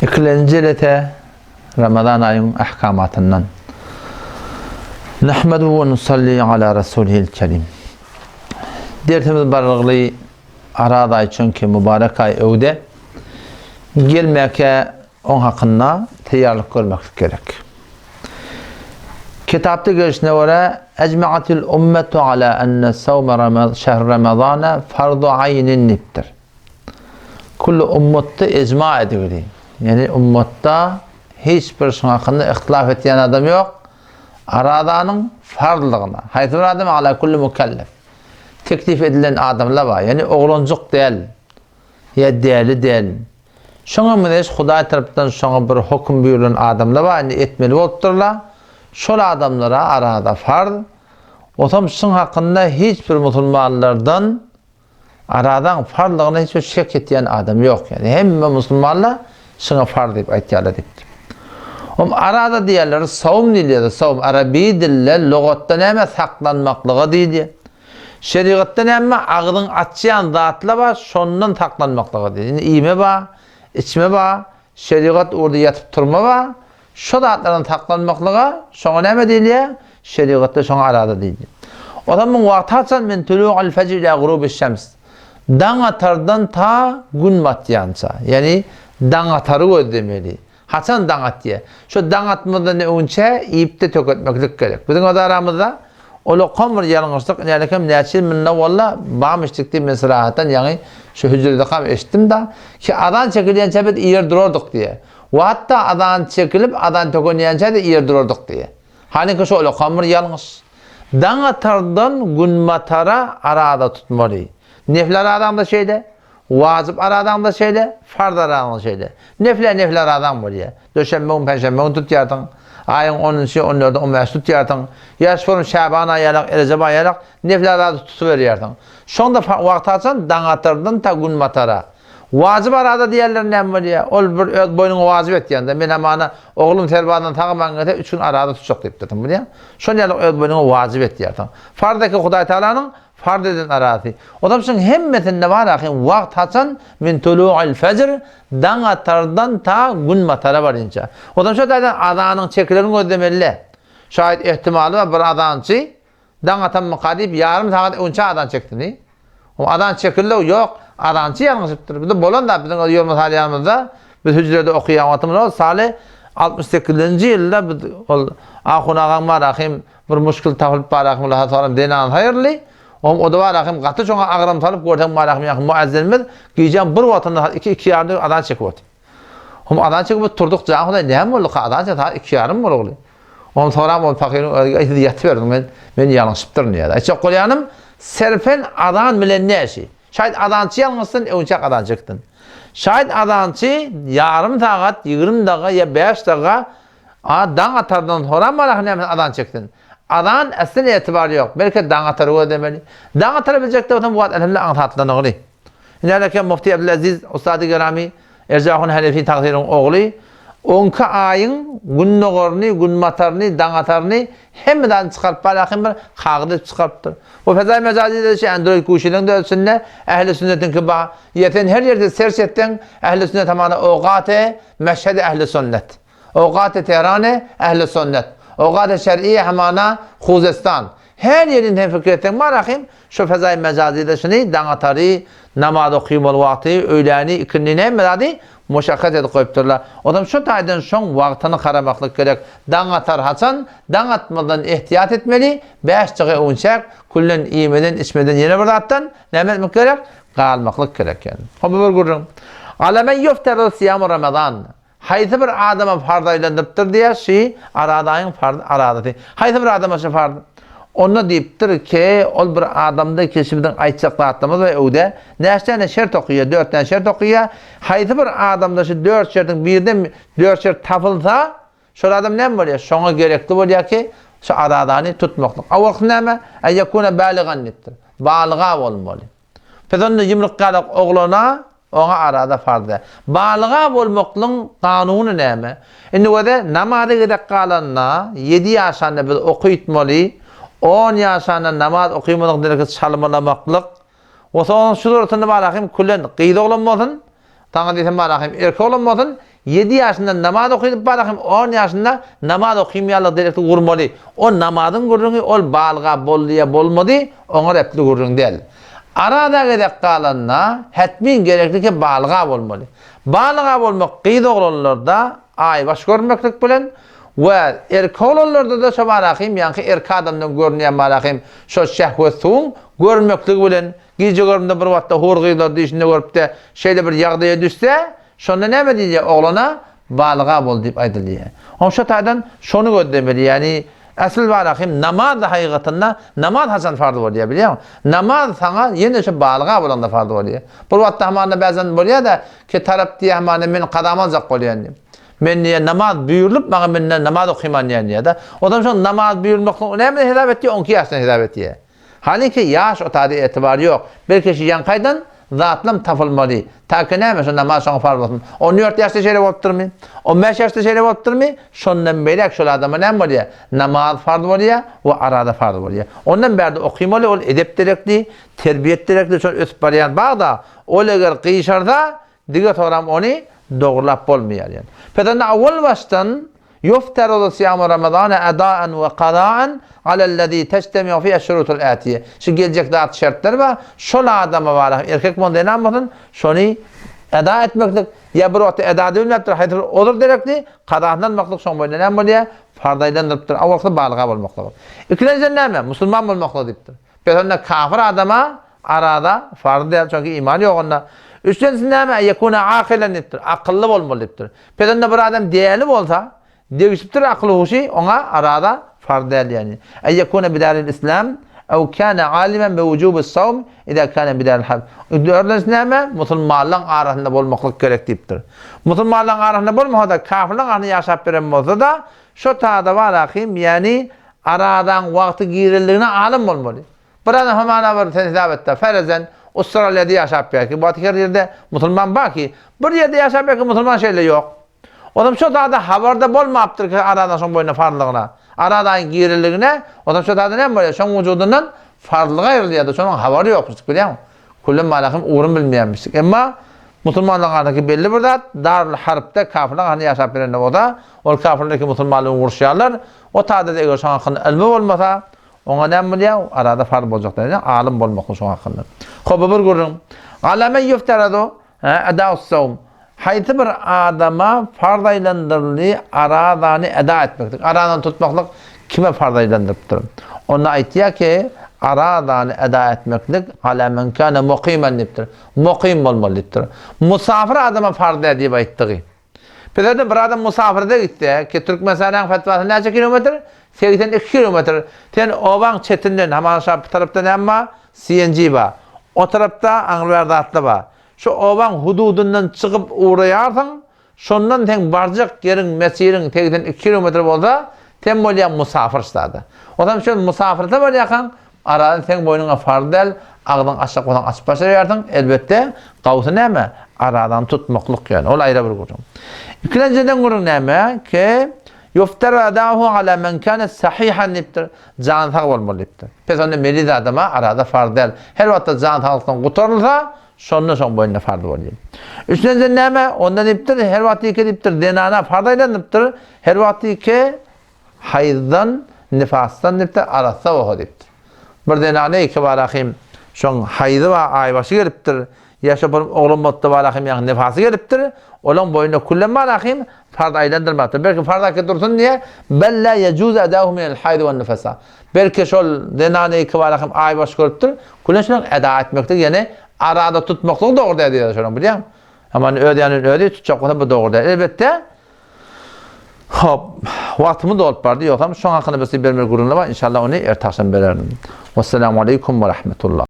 İkinci lete Ramazan ayının ahkamatından. Nahmedu ve nusalli ala Resulihil kerim. Dertimiz barıqlı arada ay çünkü mübarek ay evde gelmeke on hakkında teyarlık görmek gerek. Kitapta görüşüne göre ecma'atil ummetu ala enne savme şehr Ramazana fardu aynin niptir. Kullu ummette icma edilir. Yani ummetta hiçbir şey hakkında ihtilaf ettiğin adam yok. Aradanın farlılığına. Haytı bir adam ala kullu mükellef. Teklif edilen adamlar var. Yani oğluncuk değil. Ya değerli değil. Şuna müneş Huday tarafından şuna bir hüküm buyurulan adamlar var. Yani etmeli olurlar. Şöyle adamlara arada farz. Otamsın hakkında hiçbir Müslümanlardan aradan farlılığına hiçbir şek ettiğin adam yok. Yani hem Müslümanlar şuna farz deyip aytyalar deyipti. Arada diyorlar savun dili, savun Arabi dille lügattan hemen saklanmaklığı deydi. Şeriattan hemen ağzın açıyan zatla var, şondan saklanmaklığı deydi. Yani iyime var, içme var, şeriat orada yatıp turma var. Şu zatlardan saklanmaklığı, şona hemen deydi, şeriatta şona arada deydi. O zaman vaktaçan min tulu'al fecr ila gurubi şems. Dan atardan ta gün batyansa. Yani dan atarı ödemeli. Hasan dangat diye. Şu dangatmadan önce ipte töketmeklik gerek. Bizim o da aramızda o komur yalnızlık nelekem neçil minna valla bağmıştık diye mesrahaten yani şu hücrede kam eşittim da ki adan çekilen çabet yer dururduk diye. Ve hatta adan çekilip adan tökünyen çabet yer dururduk diye. Halbuki şu komur yalnız. Dangatardan gün matara arada tutmalı. Nefler adamda şeyde. Vacip aradan da şeyle, farz aradan da şeyle. Nefler aradan var ya. Döşembe gün, perşembe gün tut yartın. Ayın 10'uncu, 14'ü, 15 tut yartın. Yaş forun Şaban ayaraq, Recep ayaraq, nefler aradan tutuver yartın. Şonda vaqt açan, dangatırdan ta gün matara. Vacip arada diğerler ne var ya? Ol bir öz boynunu vacip et yanında. Ben amana oğlum terbadan tağıman gete 3 gün arada tutacak deyip dedim buraya. Şon yerlik öz boynunu vacip et yartın. Fardaki Huday Teala'nın farz eden arati. O da bizim hemmetinde var akin vakt hasan min tulu'al fecr dan atardan ta gün matara varınca. O da şu da adanın çekilerini ödemeli. Şayet ihtimali var bir adançı dan atan mukadip yarım saat önce adan çekti. O adan çekildi yok. Adançı yanlışıptır. Bir de bolan da bizim yorumuz haliyamızda biz hücrede okuyan vaktimiz Salih 68. yılda ahun ağam var akim bir müşkül tafılıp var akim Allah Teala denan hayırlı. O da var akim katı çoğun ağram talıp gördüm var akim yakın muazzenimiz giyeceğim bir vatanda iki yarım adan çekip adan çekip turduk canı da ne mi oldu adan çekip 2 yarım mı oldu? Sonra o fakirin yatı verdim ben yanlışıptır niye da. Çok kolyanım serfen adan bilen ne şey? Şayet adançı yanlışsın önce adan çıktın. Şayet adançı yarım saat 20 dakika ya 5 dakika adan atardan sonra mı adan çıktın? Adan aslında itibarı yok. Belki dan atarı ödemeli. Dan atarabilecek de otan bu elhamdülillah anlatılan oğlu. İnanırken Mufti Abdülaziz Ustad-ı Gerami Erzahun Halefi takdirin oğlu. Onka ayın gün noğurni, gün matarni, dan atarni hemden çıkarıp balakim bir kağıdı çıkarıptır. Bu fezai mecazi de şey Android kuşilin de ölsünle ehl-i sünnetin kiba yeten her yerde sersetten ehl-i sünnet amana oğate meşhedi ehl-i sünnet. Oğate tehrane ehl-i sünnet. Oğate şer'iye hamana Khuzestan. Her yerinden fikretten marakim şu fezai mecazi de şunu dan atarı, namaz okuyum ol vakti, öğleni, ikindine medadi muşakkat edip koyupturlar. Adam şu taydan son vaktini karamaklık gerek. Dan atar Hasan, dan atmadan ihtiyat etmeli. 5 çığı unçak, kullen iyimeden, içmeden yine bir attan ne etmek gerek? Kalmaklık gerek yani. Hobi bir gurrum. Alamen yufteril siyam Ramazan. Haydi bir adama fardaylandırıptır diye şey aradayın aradı. Haydi bir adama şey fardı. Onu deyiptir ki ol bir adamda kesimden ayçakla atlamaz ve öde neştene şert okuyor, 4 tane şert okuyor. Haydi bir adamda şu 4 şertin birden 4 şert tapılsa şu adam ne var ya? Şona gerekli var ya ki şu aradanı tutmaklık. Avak neme? Yekune baligan nittir. Balığa olmalı. Pezonda yumruk kalak oğluna ona arada fardı. Balığa olmaklığın kanunu neme? Şimdi o da namazı gidek kalanına 7 yaşında bir okuyutmalı. 10 yaşında namaz okuymadık derken çalmalamaklık. O zaman şu duratını barakim kullen qiyda olanmadın. Tağa deysen barakim erke olanmadın. 7 yaşında namaz okuyup barakim 10 yaşında namaz okuymayalı direkti gurmalı. O namazın gurrunu ol balga bolluya bolmadı, ona repli gurrun değil. Arada gedek kalanına hetmin gerekli ki balga bolmalı. Balga bolmak qiyid oğlanlarda ay baş görmeklik bilen ve erkoğlanlarda da şu barakim yani erka adamdan görünüyen barakim şu şehvetun görmeklik bilen gece görümde bir vatta hurgıylar dişinde görüp de şeyde bir yağdaya düşse şonda ne mi diyecek oğlana balga bol deyip aydılıyor. Onun şu taydan şunu gördemeli yani asıl barakim namaz hakikatında namaz hasan fardı oluyor biliyor musun? Namaz sana yine şu balga bolan da fardı oluyor. Bu vatta hamana bazen oluyor da ki taraf diye hamana men qadamanzaq oluyor. Men niye namaz buyurulup bana men namaz okuyman yani da odam şu namaz buyurmakla önemli hesap etti 12 yaşında hesap etti. Halbuki yaş o tarihi etibarı yok. Belki şu yankaydan zatlam tafılmalı. Ta ki ne mesela namaz sonra farz olsun. 14 yaşta şeyle olup durmuyor. 15 yaşta şeyle olup durmuyor. Şundan beri şu adama ne oluyor? Namaz farz oluyor ve arada farz oluyor. Ondan beri okuymalı ol edep direkli, terbiyet direkli şu üst bariyan bağda oleger qiyşarda diga toram onu doğrulap olmuyor yani. Peki avval baştan يفترض صيام رمضان أداء وقضاء على الذي تجتمع فيه الشروط الآتية. Şu gelecek dağıt şartları var. Şol adama var. Erkek mon denamın şunu eda etmeklik. Ya bir vakti eda edilmektir. Hayır olur direkti. Qadağından maklık son boyunca ne oluyor? Fardaylandırıptır. O vakti balığa olmakla var. İkincisi ne mi? Müslüman olmakla deyiptir. Peki kafir adama arada farz değil çünkü iman yok onda. Üçüncüsü ne mi? Yekuna akilen deyiptir. Akıllı olmalı deyiptir. Peki bir adam değerli olsa değişiptir aklı huşi ona arada farz değil yani. Ey yekune bidaril İslam ev kana alimen bi vucubi savm ida kana bidaril harb. Dördüncüsü ne mi? Müslümanların arasında olmaklık gerek deyiptir. Müslümanların arasında olmasa kafirlerin arasında yaşap veren olsa da şu taada var akim yani aradan vakti girildiğine alim olmalı. Burada hemen var hesabette farazen Avustralya'da yaşap ki bu her yerde Müslüman var ki bir yerde yaşap ki Müslüman şeyle yok. Adam şu dağda haberda bolmaptır ki aradan son boyuna farlılığına. Aradan girilliğine adam şu dağda ne böyle son vücudundan farlılığa ayrılıyordu. Sonun haberi yokmuş biliyor musun? Kullum malakim uğrun bilmeyenmiştik. Ama Müslümanlıklardaki belli bir zat Darül Harp'te kafirler hani yaşap verenler o da o kafirlerdeki Müslümanlığın vuruşuyorlar. O tağda da eğer son hakkında ilmi olmasa ona ne biliyor? Arada farz olacaklar. Yani alim olmakla son hakkında. Xo'p bir görün. Alame yuftaradu ada'us savm. Haytı bir adama fardaylandırılığı aradanı eda etmektir. Aradan tutmaklık kime fardaylandırıptır? Ona aytiyor ki aradanı eda etmeklik ala men kana muqimen deyiptir. Muqim olmalıdır. Musafir adama farz edip ayttığı. Peki bir adam musafirde gitti ki Türkmenistan'ın fetvası neçe kilometre? 82 kilometre. Sen oban çetinden hemen şu taraftan ama CNG var. O tarafta Angliya'da atlı var. Şu oban hududundan çıkıp uğrayarsan, şondan sen barcak yerin, mesirin 82 kilometre olsa, sen böyle musafir istadı. O zaman şu musafirde böyle yakın, aradan sen boynuna farz değil, ağdan aşağı konan açıp başarıyordun, elbette kavsu ne mi? Aradan tutmakluk yani, o ayrı bir kurum. İkinciden kurum ne mi? Ki, yuftar adahu ala men kana sahihan deyiptir. Can sağ olmalı deyiptir. Peki onda meriz adama arada farz değil. Her vakit can sağlıktan kurtarılsa, sonuna son boyunca farz oluyor. Üçüncü neme? Ondan deyiptir, her vakit iki deyiptir, denana fardaylanıptır. Her vakit iki hayızdan, nifastan deyiptir, arasa ohu deyiptir. Bir denana iki varakim, şun hayızı ve aybaşı geliptir. Yaşa bir oğlum mutlu varakim, yani nifası geliptir. Olan boyunca kullanma varakim, farz aylandırmaktır. Belki farz akı dursun diye, bella yecuz edahu minel haydı ve nifasa. Belki şol denana iki varakim aybaşı geliptir, kullanışını eda etmektir. Yani arada tutmaklık doğru değil şunu biliyor musun? Hemen ödeyenin ödeyi tutacak ona bu doğru değil. Elbette hop vaktimi de olup vardı yoksam şu an hakkında bir vermek gururumla var. İnşallah onu ertaştan verelim. Vesselamu aleyküm ve rahmetullah.